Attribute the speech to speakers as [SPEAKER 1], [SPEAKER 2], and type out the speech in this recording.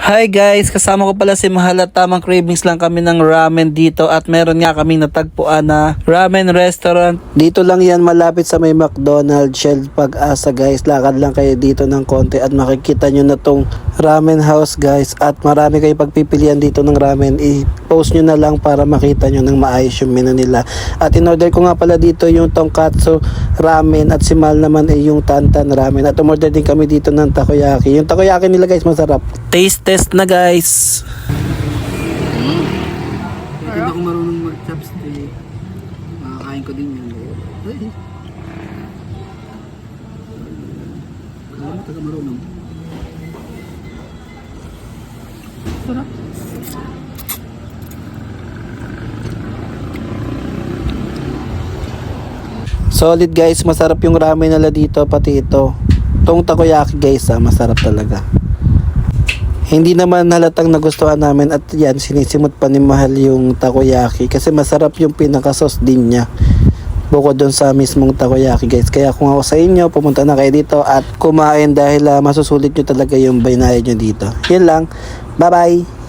[SPEAKER 1] Hi guys, kasama ko pala si Mahal at tamang cravings lang kami ng ramen dito at meron nga kaming natagpuan na ramen restaurant. Dito lang yan malapit sa may McDonald's, Shell Pag-asa guys. Lakad lang kayo dito ng konti at makikita nyo na tong ramen house guys. At marami kayong pagpipilian dito ng ramen. I-post nyo na lang para makita nyo ng maayos yung menu nila. At in-order ko nga pala dito yung tonkatsu ramen at si Mahal naman ay yung tantan ramen. At umorder din kami dito ng takoyaki. Yung takoyaki nila guys masarap. Taste test na guys.
[SPEAKER 2] Hindi ako marunong mag-chopstick. Makakain ko din yan. Kaya mo taga marunong. Sarap.
[SPEAKER 1] Solid guys, masarap yung ramen nila dito, pati ito. Itong takoyaki guys, masarap talaga. Hindi naman halatang nagustuhan namin at yan, sinisimot pa ni Mahal yung takoyaki kasi masarap yung pinaka-sauce din niya. Bukod dun sa mismong takoyaki guys. Kaya kung ako sa inyo, pumunta na kayo dito at kumain dahil masusulit nyo talaga yung baynayan nyo dito. Yun lang. Bye bye!